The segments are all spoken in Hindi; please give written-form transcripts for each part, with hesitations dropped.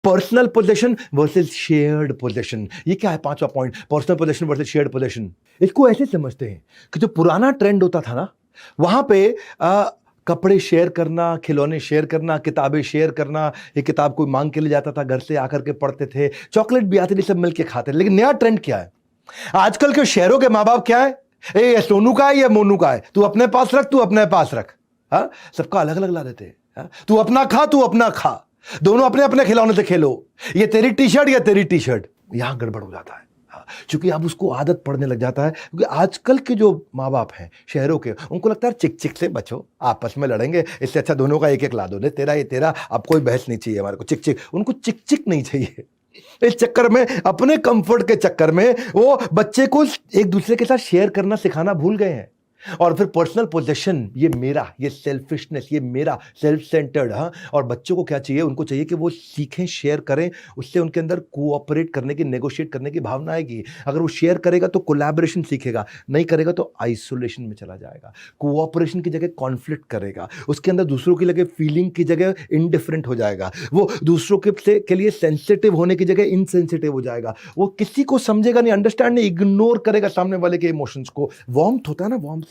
Personal possession versus shared possession. ये क्या है पांचवा point, personal possession versus shared possession. इसको ऐसे समझते हैं कि जो पुराना ट्रेंड होता था ना, वहां पे कपड़े शेयर करना, खिलौने शेयर करना, किताबें शेयर करना। ये किताब कोई मांग के ले जाता था, घर से आकर के पढ़ते थे, चॉकलेट भी आती थी, सब मिलके खाते थे। लेकिन नया ट्रेंड क्या है आजकल के शहरों के माँ बाप, क्या है, ये सोनू का है, ये मोनू का है, तू अपने पास रख, तू अपने पास रख। हाँ, सबका अलग अलग ला देते हैं। तू अपना खा, तू अपना खा, दोनों अपने अपने खिलौने से खेलो, ये तेरी टी शर्ट, ये तेरी टी शर्ट। यहां गड़बड़ हो जाता है क्योंकि अब उसको आदत पड़ने लग जाता है। क्योंकि आजकल के जो माँ बाप हैं शहरों के, उनको लगता है चिक चिक से बचो, आपस में लड़ेंगे, इससे अच्छा दोनों का एक एक ला दो, नहीं तेरा ये तेरा, अब कोई बहस नहीं चाहिए हमारे को, चिक चिक। उनको चिक चिक नहीं चाहिए। इस चक्कर में, अपने कंफर्ट के चक्कर में, वो बच्चे को एक दूसरे के साथ शेयर करना सिखाना भूल गए हैं। और फिर पर्सनल पोजेशन, ये मेरा, ये सेल्फिशनेस, ये मेरा, सेल्फ सेंटर्ड। हाँ, और बच्चों को क्या चाहिए, उनको चाहिए कि वो सीखें, शेयर करें, उससे उनके अंदर कोऑपरेट करने की, नेगोशिएट करने की भावना आएगी। अगर वो शेयर करेगा तो कोलैबोरेशन सीखेगा, नहीं करेगा तो आइसोलेशन में चला जाएगा। कोऑपरेशन की जगह कॉन्फ्लिक्ट करेगा, उसके अंदर दूसरों की लगे फीलिंग की जगह इनडिफरेंट हो जाएगा, वो दूसरों के लिए सेंसिटिव होने की जगह इनसेंसिटिव हो जाएगा, वो किसी को समझेगा नहीं, अंडरस्टैंड नहीं, इग्नोर करेगा सामने वाले के इमोशंस को। वार्मथ होता है ना, वार्मथ,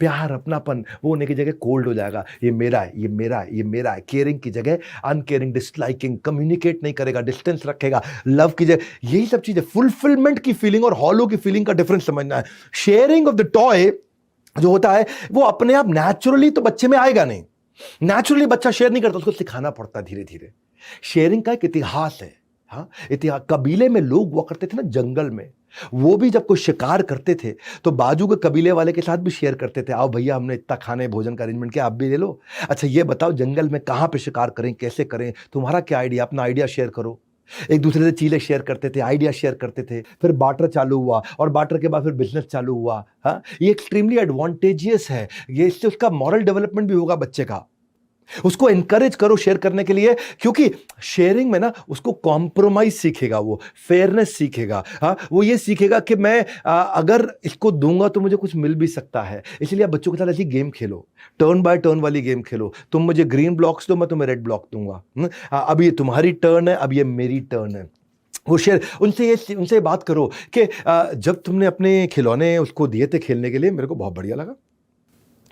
प्यार, अपनापन, वो होने की जगह कोल्ड हो जाएगा। ये मेरा है, ये मेरा है, ये मेरा है। केयरिंग की जगह अनकेयरिंग, डिसलाइकिंग, कम्युनिकेट नहीं करेगा, डिस्टेंस रखेगा। लव की जगह यही सब चीजें, फुलफिलमेंट की फीलिंग और हॉलो की फीलिंग का डिफरेंस समझना है। शेयरिंग ऑफ द टॉय जो होता है, वो अपने आप नेचुरली तो बच्चे में आएगा नहीं। नेचुरली बच्चा शेयर नहीं करता, उसको सिखाना पड़ता धीरे धीरे। शेयरिंग का एक इतिहास है। हाँ, इतिहास, कबीले में लोग हुआ करते थे ना जंगल में, वो भी जब कोई शिकार करते थे तो बाजू के कबीले वाले के साथ भी शेयर करते थे। आओ भैया, हमने इतना खाने भोजन का अरेंजमेंट किया, आप भी ले लो। अच्छा ये बताओ जंगल में कहां पे शिकार करें, कैसे करें, तुम्हारा क्या आइडिया, अपना आइडिया शेयर करो। एक दूसरे से चीजें शेयर करते थे, आइडिया शेयर करते थे। फिर बार्टर चालू हुआ, और बार्टर के बाद फिर बिजनेस चालू हुआ। हाँ, ये एक्सट्रीमली एडवांटेजियस है। ये इससे उसका मॉरल डेवलपमेंट भी होगा बच्चे का। उसको एनकरेज करो शेयर करने के लिए, क्योंकि शेयरिंग में ना उसको कॉम्प्रोमाइज सीखेगा, वो फेयरनेस सीखेगा। हाँ, वो ये सीखेगा कि मैं अगर इसको दूंगा तो मुझे कुछ मिल भी सकता है। इसलिए आप बच्चों के साथ ऐसी game Khelo, turn by turn वाली गेम खेलो। तुम मुझे ग्रीन ब्लॉक्स दो, मैं तुम्हें रेड ब्लॉक दूंगा। अब ये तुम्हारी टर्न है, अब ये मेरी टर्न है। वो शेयर, उनसे बात करो कि जब तुमने अपने खिलौने उसको दिए थे खेलने के लिए, मेरे को बहुत बढ़िया लगा,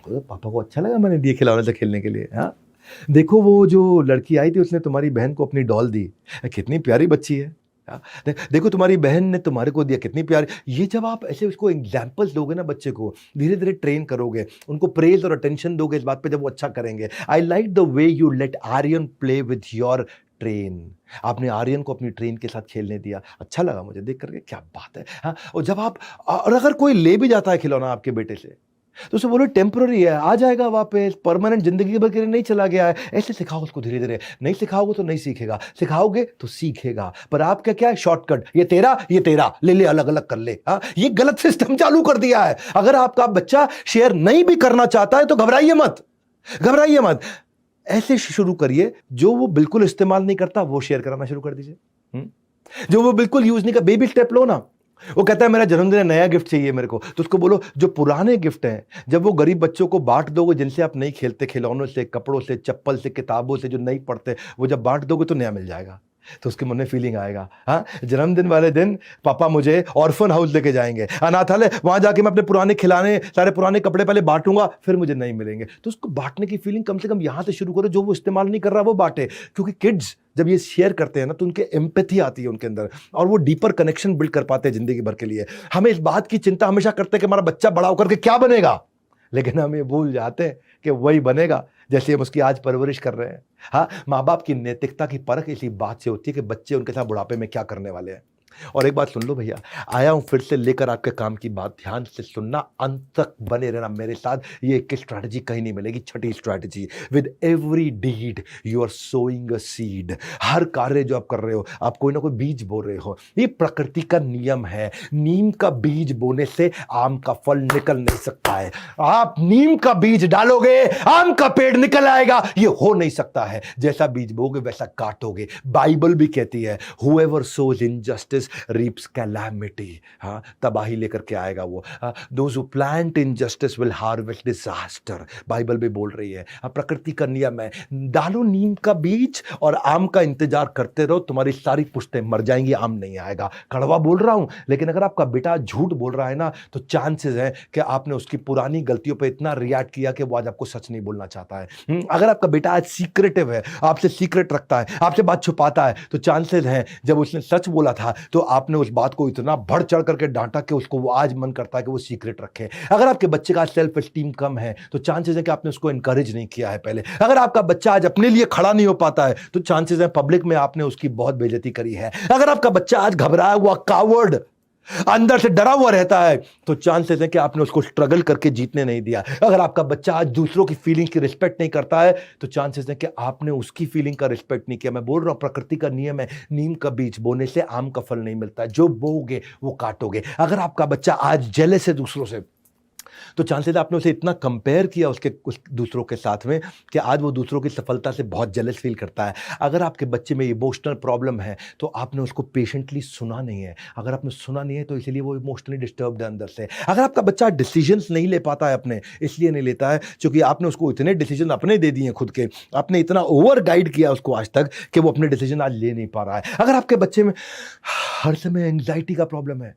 पापा को अच्छा लगा मैंने दिए खिलौने से खेलने के लिए। हाँ, देखो वो जो लड़की आई थी उसने तुम्हारी बहन को अपनी डॉल दी, कितनी प्यारी बच्ची है। हाँ, देखो तुम्हारी बहन ने तुम्हारे को दिया, कितनी प्यारी। ये जब आप ऐसे उसको एग्जाम्पल्स दोगे ना, बच्चे को धीरे धीरे ट्रेन करोगे, उनको प्रेज और अटेंशन दोगे इस बात पे, जब वो अच्छा करेंगे। I like the way you let Aryan play with your train. आपने आर्यन को अपनी ट्रेन के साथ खेलने दिया, अच्छा लगा मुझे देख करके, क्या बात है। हाँ, और जब आप, और अगर कोई ले भी जाता है खिलौना आपके बेटे से, तो उसे बोलो टेम्पररी है, आ जाएगा वापस, परमानेंट जिंदगी भर के लिए नहीं चला गया है। ऐसे सिखाओ उसको धीरे धीरे। नहीं सिखाओगे तो नहीं सीखेगा, सिखाओगे तो सीखेगा। पर आपका क्या है, शॉर्टकट, ये तेरा ले ले, अलग अलग कर ले। हाँ, ये गलत सिस्टम चालू कर दिया है। अगर आपका बच्चा शेयर नहीं भी करना चाहता है तो घबराइए मत, घबराइए मत। ऐसे शुरू करिए, जो वो बिल्कुल इस्तेमाल नहीं करता वो शेयर कराना शुरू कर दीजिए। जो वो बिल्कुल यूज नहीं कर, बेबी स्टेप लो ना। वो कहता है मेरा जन्मदिन है, नया गिफ्ट चाहिए मेरे को, तो उसको बोलो जो पुराने गिफ्ट हैं, जब वो गरीब बच्चों को बांट दोगे, जिनसे आप नहीं खेलते, खिलौनों से, कपड़ों से, चप्पल से, किताबों से, जो नहीं पढ़ते, वो जब बांट दोगे तो नया मिल जाएगा, तो उसके मन में फीलिंग आएगा। हाँ, जन्मदिन वाले दिन पापा मुझे ऑर्फन हाउस लेके जाएंगे, अनाथालय, वहां जाके मैं अपने पुराने खिलौने, सारे पुराने कपड़े पहले बांटूंगा, फिर मुझे नहीं मिलेंगे। तो उसको बांटने की फीलिंग कम से कम यहां से शुरू करो, जो वो इस्तेमाल नहीं कर रहा वो बांटे। क्योंकि किड्स जब ये शेयर करते हैं ना, तो उनके एम्पैथी आती है उनके अंदर, और वो डीपर कनेक्शन बिल्ड कर पाते हैं जिंदगी भर के लिए। हमें इस बात की चिंता हमेशा करते हैं कि हमारा बच्चा बड़ा होकर के क्या बनेगा, लेकिन हम ये भूल जाते हैं कि वही बनेगा जैसे हम उसकी आज परवरिश कर रहे हैं। हाँ, माँ बाप की नैतिकता की परख इसी बात से होती है कि बच्चे उनके साथ बुढ़ापे में क्या करने वाले हैं। और एक बात सुन लो भैया, आया हूं फिर से लेकर आपके काम की बात, ध्यान से सुनना, अंत तक बने रहना मेरे साथ। ये एक स्ट्रैटेजी कहीं नहीं मिलेगी, छठी strategy. With every deed you are sowing a seed. हर कार्य जो आप कर रहे हो, आप कोई ना कोई बीज बो रहे हो। ये प्रकृति का नियम है, नीम का बीज बोने से आम का फल निकल नहीं सकता है। आप नीम का बीज डालोगे, आम का पेड़ निकल आएगा, ये हो नहीं सकता है। जैसा बीज बोगे वैसा काटोगे। बाइबल भी कहती है, whoever sows injustice justice reefs calamity, हाँ, तबाही लेकर के आएगा वो। Those who plant injustice will harvest disaster, Bible भी बोल रही है। प्रकृति का नियम है, डालो नीम का बीज और आम का इंतजार करते रहो, तुम्हारी सारी पुश्तें मर जाएंगी, आम नहीं आएगा। कड़वा बोल रहा हूं, लेकिन अगर आपका बेटा झूठ बोल रहा है ना, तो चांसेस है कि आपने उसकी पुरानी गलतियों पे इतना रिएक्ट किया कि वो आज आपको सच नहीं बोलना चाहता है। अगर आपका बेटा आज सीक्रेटिव है, आपसे सीक्रेट रखता है, आपसे बात छुपाता है, तो चांसेस हैं जब उसने सच बोला था तो आपने उस बात को इतना बढ़ चढ़ करके डांटा कि उसको वो आज मन करता है कि वो सीक्रेट रखे। अगर आपके बच्चे का सेल्फ एस्टीम कम है तो चांसेस है कि आपने उसको एनकरेज नहीं किया है पहले। अगर आपका बच्चा आज अपने लिए खड़ा नहीं हो पाता है तो चांसेस है पब्लिक में आपने उसकी बहुत बेइज्जती करी है। अगर आपका बच्चा आज घबराया हुआ, कावर्ड, अंदर से डरा हुआ रहता है, तो चांसेस है कि आपने उसको स्ट्रगल करके जीतने नहीं दिया। अगर आपका बच्चा आज दूसरों की फीलिंग की रिस्पेक्ट नहीं करता है तो चांसेस है कि आपने उसकी फीलिंग का रिस्पेक्ट नहीं किया। मैं बोल रहा हूं, प्रकृति का नियम है, नीम का बीज बोने से आम का फल नहीं मिलता, जो बोओगे वो काटोगे। अगर आपका बच्चा आज जेलस है दूसरों से, तो चांसेस आपने उसे इतना कंपेयर किया उसके दूसरों के साथ में कि आज वो दूसरों की सफलता से बहुत जेलस फील करता है। अगर आपके बच्चे में इमोशनल प्रॉब्लम है तो आपने उसको पेशेंटली सुना नहीं है। अगर आपने सुना नहीं है तो इसलिए वो इमोशनली डिस्टर्ब्ड है अंदर से। अगर आपका बच्चा डिसीजंस नहीं ले पाता है अपने, इसलिए नहीं लेता है क्योंकि आपने उसको इतने डिसीजन अपने दे दिए खुद के, आपने इतना ओवर गाइड किया उसको आज तक कि वो अपने डिसीजन आज ले नहीं पा रहा है। अगर आपके बच्चे में हर समय एंग्जाइटी का प्रॉब्लम है,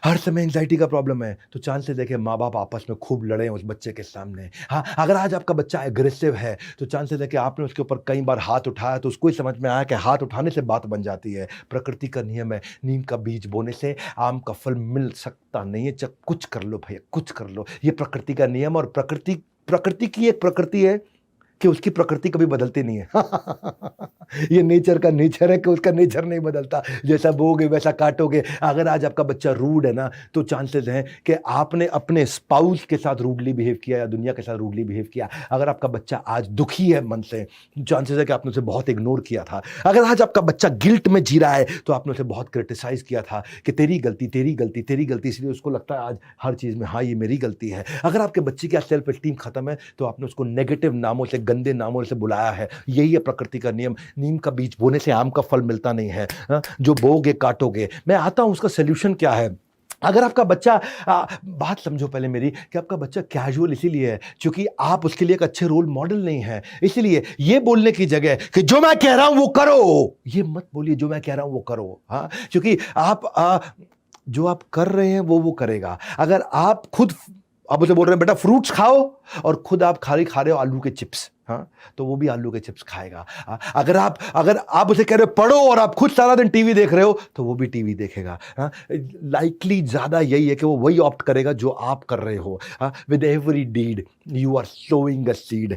हर समय एंग्जाइटी का प्रॉब्लम है, तो चांसेस देखे माँ बाप आपस में खूब लड़े हैं उस बच्चे के सामने। हाँ, अगर आज आपका बच्चा एग्रेसिव है तो चांसेस है कि आपने उसके ऊपर कई बार हाथ उठाया तो उसको ही समझ में आया कि हाथ उठाने से बात बन जाती है। प्रकृति का नियम है, नीम का बीज बोने से आम का फल मिल सकता नहीं है। चाहे कुछ कर लो भैया, कुछ कर लो, ये प्रकृति का नियम। और प्रकृति की एक प्रकृति है कि उसकी प्रकृति कभी बदलती नहीं है। ये नेचर का नेचर है कि उसका नेचर नहीं बदलता, जैसा बोओगे वैसा काटोगे। अगर आज आपका बच्चा रूड है ना, तो चांसेस हैं कि आपने अपने स्पाउस के साथ रूडली बिहेव किया या दुनिया के साथ रूडली बिहेव किया। अगर आपका बच्चा आज दुखी है मन से, चांसेस है कि आपने उसे बहुत इग्नोर किया था। अगर आज आपका बच्चा गिल्ट में जी रहा है तो आपने उसे बहुत क्रिटिसाइज किया था कि तेरी गलती, तेरी गलती, तेरी गलती, इसलिए उसको लगता है आज हर चीज़ में हाँ ये मेरी गलती है। अगर आपके बच्चे की सेल्फ एस्टीम खत्म है तो आपने उसको नेगेटिव नामों से, गंदे नामों से बुलाया है। यही है प्रकृति का नियम, नीम का बीज बोने से आम का फल मिलता नहीं है। जो बोओगे काटोगे। मैं आता हूं उसका सोल्यूशन क्या है। अगर आपका बच्चा बात समझो पहले मेरी, कि आपका बच्चा कैजुअल इसीलिए है क्योंकि आप उसके लिए एक अच्छे रोल मॉडल नहीं है। इसलिए ये बोलने की जगह कि जो मैं कह रहा हूं वो करो, ये मत बोलिए जो मैं कह रहा हूं वो करो। हाँ, क्योंकि आप जो आप कर रहे हैं वो करेगा। अगर आप खुद आप उसे बोल रहे हैं बेटा फ्रूट्स खाओ और खुद आप खा रहे हो आलू के चिप्स, हाँ, तो वो भी आलू के चिप्स खाएगा। अगर आप उसे कह रहे हो पढ़ो और आप खुद सारा दिन टीवी देख रहे हो तो वो भी टीवी देखेगा। लाइकली ज्यादा यही है कि वो वही ऑप्ट करेगा जो आप कर रहे हो। With every deed you are sowing a seed.